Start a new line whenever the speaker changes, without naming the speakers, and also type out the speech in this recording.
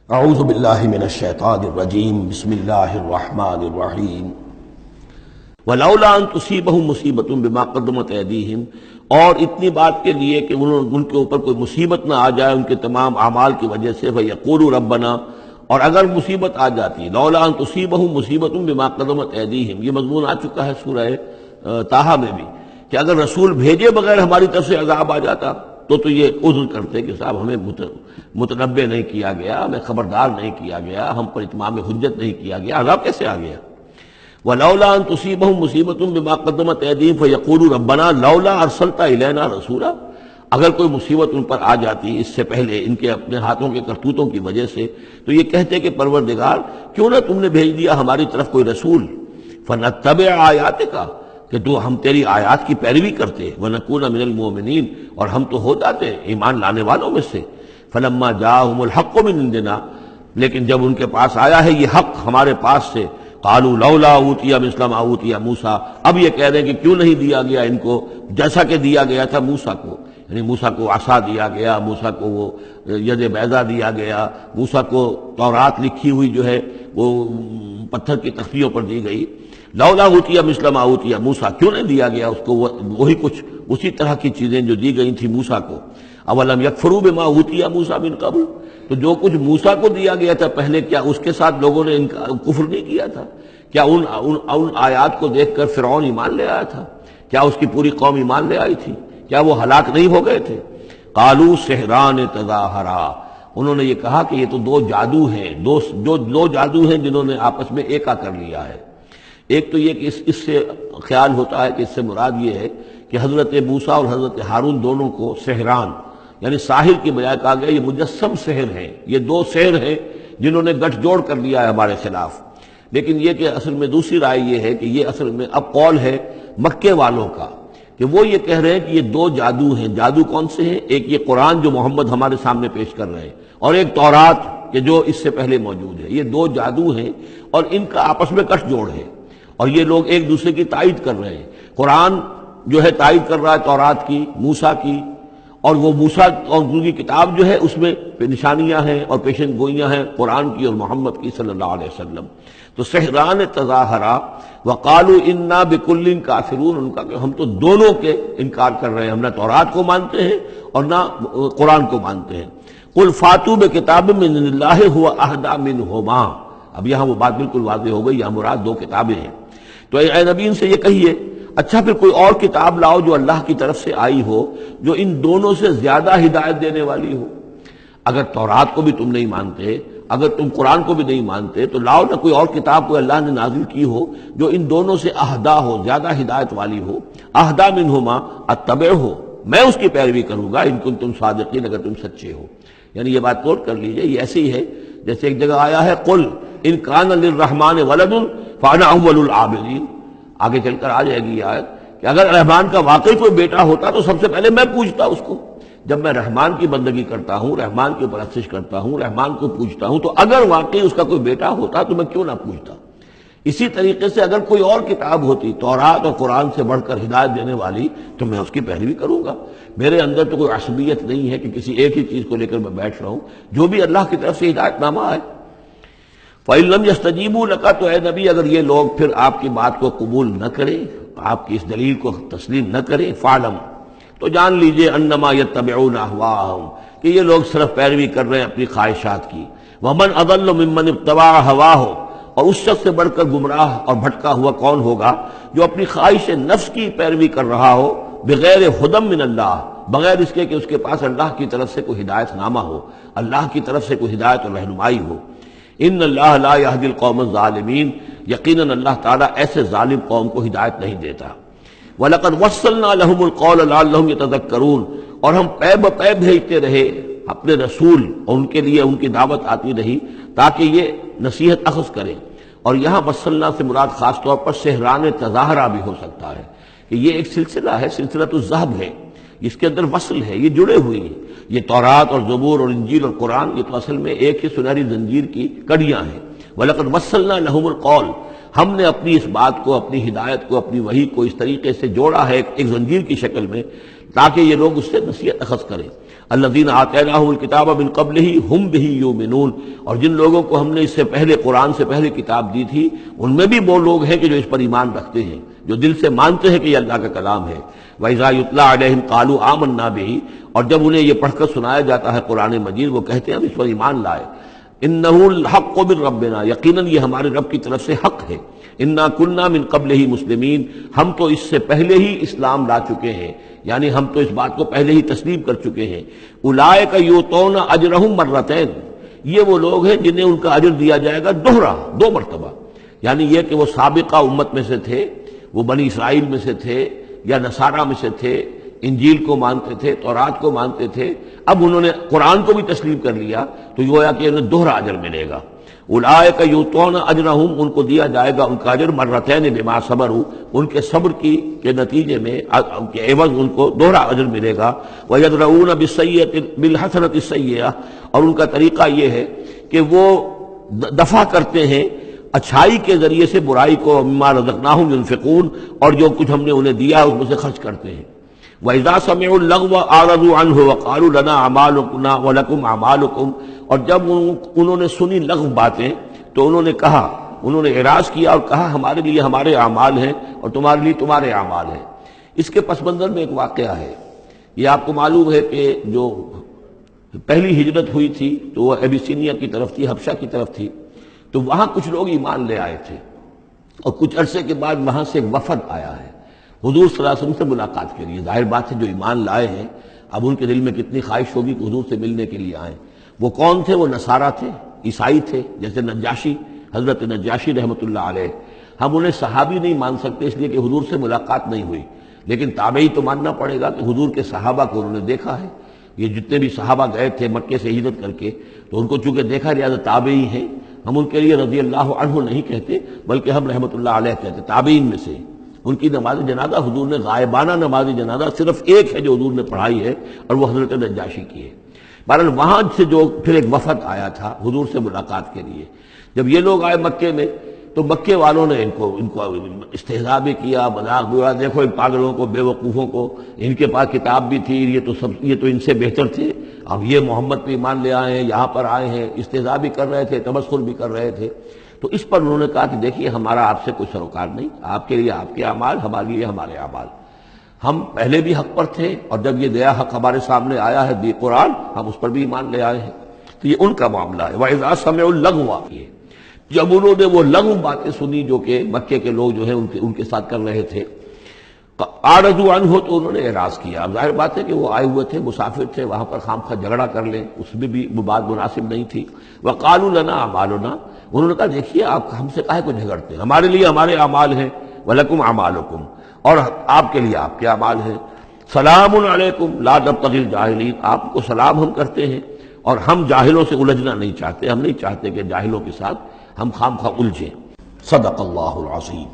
اعوذ باللہ من الشیطان الرجیم بسم اللہ الرحمن الرحیم ولولا ان تصیبہم مصیبۃ بما قدمت ایدیہم، اور اتنی بات کے لیے کہ ان کے اوپر کوئی مصیبت نہ آ جائے ان کے تمام اعمال کی وجہ سے، فیقولوا ربنا، اور اگر مصیبت آ جاتی، لولا ان تصیبہم مصیبۃ بما قدمت ایدیہم، یہ مضمون آ چکا ہے سورہ طٰہٰ میں بھی، کہ اگر رسول بھیجے بغیر ہماری طرف سے عذاب آ جاتا تو یہ عذر کرتے کہ صاحب ہمیں متنبع نہیں کیا گیا، ہمیں خبردار نہیں کیا گیا، ہم پر اتمام حجت نہیں کیا گیا، عذاب کیسے آ گیا؟ وَلَوْلَا أَن تُصِيبَهُم مُّصِيبَةٌ بِمَا قَدَّمَتْ أَيْدِيهِمْ فَيَقُولُوا رَبَّنَا لَوْلَا أَرْسَلْتَ إِلَيْنَا رَسُولًا، اگر کوئی مصیبت ان پر آ جاتی اس سے پہلے ان کے اپنے ہاتھوں کے کرتوتوں کی وجہ سے، تو یہ کہتے کہ پروردگار کیوں نہ تم نے بھیج دیا ہماری طرف کوئی رسول، فَنَتَّبِعَ آيَاتِكَ، کہ تو ہم تیری آیات کی پیروی کرتے، وَنَكُونَ مِنَ الْمُؤْمِنِينَ، اور ہم تو ہو جاتے ایمان لانے والوں میں سے، فَلَمَّا جَاءَهُمُ الْحَقُّ مِنْ عِنْدِنَا، لیکن جب ان کے پاس آیا ہے یہ حق ہمارے پاس سے، قالوا لولا اوتي مثل ما اوتي موسیٰ، اب یہ کہہ رہے ہیں کہ کیوں نہیں دیا گیا ان کو جیسا کہ دیا گیا تھا موسیٰ کو، یعنی موسیٰ کو عصا دیا گیا، موسیٰ کو وہ ید بیضا دیا گیا، موسیٰ کو تورات لکھی ہوئی جو ہے وہ پتھر کی تختیوں پر دی گئی، لولا اوتي مثل ما اوتي موسیٰ، کیوں نہیں دیا گیا اس کو وہی کچھ اسی طرح کی چیزیں جو دی گئی تھی موسیٰ کو، اولم یکفروا بما اوتي موسیٰ من قبل، تو جو کچھ موسیٰ کو دیا گیا تھا پہلے، کیا اس کے ساتھ لوگوں نے کفر نہیں کیا تھا؟ کیا ان آیات کو دیکھ کر فرعون ایمان لے آیا تھا؟ کیا اس کی پوری قوم ایمان لے آئی تھی؟ کیا وہ ہلاک نہیں ہو گئے تھے؟ قالوا سحران تظاہرا، انہوں نے یہ کہا کہ یہ تو دو جادو ہیں، دو جادو ہیں جنہوں نے آپس میں ایکا کر لیا ہے۔ ایک تو یہ کہ اس سے خیال ہوتا ہے کہ اس سے مراد یہ ہے کہ حضرت موسیٰ اور حضرت ہارون دونوں کو سحران، یعنی ساحر کی بجائے کہا گیا یہ مجسم سحر ہیں، یہ دو سحر ہیں جنہوں نے گٹھ جوڑ کر لیا ہے ہمارے خلاف۔ لیکن یہ کہ اصل میں دوسری رائے یہ ہے کہ یہ اصل میں اب قول ہے مکے والوں کا، کہ وہ یہ کہہ رہے ہیں کہ یہ دو جادو ہیں۔ جادو کون سے ہیں؟ ایک یہ قرآن جو محمد ہمارے سامنے پیش کر رہے ہیں، اور ایک تورات کہ جو اس سے پہلے موجود ہے، یہ دو جادو ہیں اور ان کا آپس میں گٹھ جوڑ ہے، اور یہ لوگ ایک دوسرے کی تائید کر رہے ہیں۔ قرآن جو ہے تائید کر رہا ہے تورات کی، موسیٰ کی، اور وہ موسیٰ اور ان کی کتاب جو ہے اس میں نشانیاں ہیں اور پیشن گوئیاں ہیں قرآن کی اور محمد کی صلی اللہ علیہ وسلم۔ تو سحران تظاہرا وقالوا انا بکل کافرون، ان کا کہ ہم تو دونوں کے انکار کر رہے ہیں، ہم نہ تورات کو مانتے ہیں اور نہ قرآن کو مانتے ہیں۔ قل فاتوا بکتاب من اللہ هو اہدی منہما، اب یہاں وہ بات بالکل واضح ہو گئی، یہاں مراد دو کتابیں ہیں۔ تو اے نبی ان سے یہ کہیے اچھا پھر کوئی اور کتاب لاؤ جو اللہ کی طرف سے آئی ہو، جو ان دونوں سے زیادہ ہدایت دینے والی ہو۔ اگر تورات کو بھی تم نہیں مانتے، اگر تم قرآن کو بھی نہیں مانتے، تو لاؤ نہ کوئی اور کتاب کو اللہ نے نازل کی ہو جو ان دونوں سے اہدا ہو، زیادہ ہدایت والی ہو۔ اہدا منہما اتبعہ، میں اس کی پیروی کروں گا ان کنتم صادقین، اگر تم سچے ہو۔ یعنی یہ بات نوٹ کر لیجئے، یہ ایسی ہی ہے جیسے ایک جگہ آیا ہے قل ان کان للرحمن ولد فانا اول العابدین، آگے چل کر آ جائے گی یہ آیت کہ اگر رحمان کا واقعی کوئی بیٹا ہوتا تو سب سے پہلے میں پوچھتا اس کو، جب میں رحمان کی بندگی کرتا ہوں، رحمان کی پرستش کرتا ہوں، رحمان کو پوچھتا ہوں، تو اگر واقعی اس کا کوئی بیٹا ہوتا تو میں کیوں نہ پوچھتا۔ اسی طریقے سے اگر کوئی اور کتاب ہوتی تورات اور قرآن سے بڑھ کر ہدایت دینے والی تو میں اس کی پیروی کروں گا۔ میرے اندر تو کوئی عصبیت نہیں ہے کہ کسی ایک ہی چیز کو لے کر میں بیٹھ رہا ہوں، جو بھی اللہ کی طرف سے ہدایت نامہ ہے۔ فَإِن لَّمْ يَسْتَجِيبُوا لَكَ، تو اے نبی اگر یہ لوگ پھر آپ کی بات کو قبول نہ کریں، آپ کی اس دلیل کو تسلیم نہ کریں، فَاعْلَمْ، تو جان لیجئے انما یتبعون اہواءہم، کہ یہ لوگ صرف پیروی کر رہے ہیں اپنی خواہشات کی۔ ومن اضل ممن اتبع ہواہ، اور اس شخص سے بڑھ کر گمراہ اور بھٹکا ہوا کون ہوگا جو اپنی خواہش نفس کی پیروی کر رہا ہو، بغیر ہدی من اللہ، بغیر اس کے کہ اس کے پاس اللہ کی طرف سے کوئی ہدایت نامہ ہو، اللہ کی طرف سے کوئی ہدایت اور رہنمائی ہو۔ ان اللہ لا یہدی القوم الظالمین، یقیناً اللہ تعالیٰ ایسے ظالم قوم کو ہدایت نہیں دیتا۔ وَلَقَدْ وَصَّلْنَا لَهُمُ الْقَوْلَ لَعَلَّهُمْ يَتَذَكَّرُونَ، اور ہم پے بپے بھیجتے رہے اپنے رسول، اور ان کے لیے ان کی دعوت آتی رہی تاکہ یہ نصیحت اخذ کریں۔ اور یہاں وصلنا سے مراد خاص طور پر سحران تظاہرہ بھی ہو سکتا ہے، کہ یہ ایک سلسلہ ہے، سلسلۃ الذہب ہے، اس کے اندر وصل ہے، یہ جڑے ہوئے ہیں۔ یہ تورات اور زبور اور انجیل اور قرآن، یہ تو اصل میں ایک ہی سنہری زنجیر کی کڑیاں ہیں۔ وَلَقَدْ وَصَّلْنَا لَهُمُ الْقَوْلَ، ہم نے اپنی اس بات کو، اپنی ہدایت کو، اپنی وحی کو اس طریقے سے جوڑا ہے ایک زنجیر کی شکل میں تاکہ یہ لوگ اس سے نصیحت اخذ کریں۔ الذین آتیناہم الکتاب من قبلہ ہم بہ یؤمنون، اور جن لوگوں کو ہم نے اس سے پہلے قرآن سے پہلے کتاب دی تھی ان میں بھی وہ لوگ ہیں کہ جو اس پر ایمان رکھتے ہیں، جو دل سے مانتے ہیں کہ یہ اللہ کا کلام ہے۔ وَإِذَا يُتْلَىٰ عَلَيْهِمْ قَالُوا آمَنَّا بِهِ، اور جب انہیں یہ پڑھ کر سنایا جاتا ہے قرآن مجید وہ کہتے ہیں ہم اس پر ایمان لائے۔ اِنَّهُ الْحَقُّ مِن رَّبِّنَا، یقیناً یہ ہمارے رب کی طرف سے حق ہے۔ اِنَّا كُنَّا مِن قَبْلِهِ مُسْلِمِينَ، ہم تو اس سے پہلے ہی اسلام لا چکے ہیں، یعنی ہم تو اس بات کو پہلے ہی تسلیم کر چکے ہیں۔ اولئک یؤتون اجرہم مرتین، یہ وہ لوگ ہیں جنہیں ان کا اجر دیا جائے گا دوہرا، دو مرتبہ، یعنی یہ کہ وہ سابقہ امت میں سے تھے، وہ بنی اسرائیل میں سے تھے یا نصارہ میں سے تھے، انجیل کو مانتے تھے، تورات کو مانتے تھے، اب انہوں نے قرآن کو بھی تسلیم کر لیا تو گویا کہ انہیں دوہرا اجر ملے گا۔ اولئک یؤتون اجرہم، ان کو دیا جائے گا ان کا اجر مرتین بما صبروا، ان کے صبر کے نتیجے میں کے عوض ان کو دوہرا اجر ملے گا۔ ویدرؤون بالحسنۃ السیئۃ، اور ان کا طریقہ یہ ہے کہ وہ دفع کرتے ہیں اچھائی کے ذریعے سے برائی کو، مما رزقناہم ينفقون، اور جو کچھ ہم نے انہیں دیا اس میں سے خرچ کرتے ہیں۔ وَإِذَا سَمِعُوا اللَّغْوَ أَعْرَضُوا عَنْهُ وَقَالُوا لَنَا أَعْمَالُنَا وَلَكُمْ أَعْمَالُكُمْ، اور جب انہوں نے سنی لغو باتیں تو انہوں نے کہا، انہوں نے اعراض کیا اور کہا ہمارے لیے ہمارے اعمال ہیں اور تمہارے لیے تمہارے اعمال ہیں۔ اس کے پس منظر میں ایک واقعہ ہے، یہ آپ کو معلوم ہے کہ جو پہلی ہجرت ہوئی تھی تو وہ ابیسینیا کی طرف تھی، حبشہ کی طرف تھی، تو وہاں کچھ لوگ ایمان لے آئے تھے اور کچھ عرصے کے بعد وہاں سے ایک وفد آیا ہے حضور صلی اللہ علیہ وسلم سے ملاقات کے لیے۔ ظاہر بات ہے جو ایمان لائے ہیں اب ان کے دل میں کتنی خواہش ہوگی کہ حضور سے ملنے کے لیے آئیں۔ وہ کون تھے؟ وہ نصارہ تھے، عیسائی تھے، جیسے نجاشی، حضرت نجاشی رحمۃ اللہ علیہ۔ ہم انہیں صحابی نہیں مان سکتے اس لیے کہ حضور سے ملاقات نہیں ہوئی، لیکن تابعی تو ماننا پڑے گا کہ حضور کے صحابہ کو انہوں نے دیکھا ہے۔ یہ جتنے بھی صحابہ گئے تھے مکے سے ہجرت کر کے تو ان کو چونکہ دیکھا، لہٰذا تابعی ہیں، ہم ان کے لیے رضی اللہ عنہ نہیں کہتے بلکہ ہم رحمۃ اللہ علیہ کہتے، تابعین میں سے۔ ان کی نماز جنازہ حضور نے غائبانہ نماز جنازہ صرف ایک ہے جو حضور نے پڑھائی ہے اور وہ حضرت نجاشی کی ہے۔ بہرحال وہاں سے جو پھر ایک وفد آیا تھا حضور سے ملاقات کے لیے، جب یہ لوگ آئے مکے میں تو مکے والوں نے ان کو استہزاء بھی کیا، مذاق بھی ہوا، دیکھو ان پاگلوں کو، بے وقوفوں کو، ان کے پاس کتاب بھی تھی، یہ تو ان سے بہتر تھے، اب یہ محمد پہ ایمان لے آئے ہیں، یہاں پر آئے ہیں، استہزاء بھی کر رہے تھے، تمسخر بھی کر رہے تھے۔ تو اس پر انہوں نے کہا کہ دیکھیے ہمارا آپ سے کوئی سروکار نہیں، آپ کے لیے آپ کے اعمال، ہمارے لیے ہمارے اعمال، ہم پہلے بھی حق پر تھے اور جب یہ نیا حق ہمارے سامنے آیا ہے دی قرآن، ہم اس پر بھی ایمان لے آئے ہیں۔ تو یہ ان کا معاملہ ہے۔ وَإِذَا سَمِعُوا اللَّغْوَ، جب انہوں نے وہ لغو باتیں سنی جو کہ مکے کے لوگ جو ہیں ان کے ساتھ کر رہے تھے، اعرضوا عنہ، تو انہوں نے اعراض کیا۔ اب ظاہر بات ہے کہ وہ آئے ہوئے تھے، مسافر تھے، وہاں پر خامخواہ جھگڑا کر لیں، اس میں بھی وہ بات مناسب نہیں تھی۔ وقالوا لنا اعمالنا، انہوں نے کہا دیکھیے آپ ہم سے کاہے کو جھگڑتے ہیں، ہمارے لیے ہمارے اعمال ہیں، ولکم اعمالکم، اور آپ کے لیے آپ کے اعمال ہیں۔ سلام علیکم لا نبتغی الجاہلین، آپ کو سلام ہم کرتے ہیں اور ہم جاہلوں سے الجھنا نہیں چاہتے، ہم نہیں چاہتے کہ جاہلوں کے ساتھ ہم خام خواہ الجھیں۔ صدق اللہ العظیم۔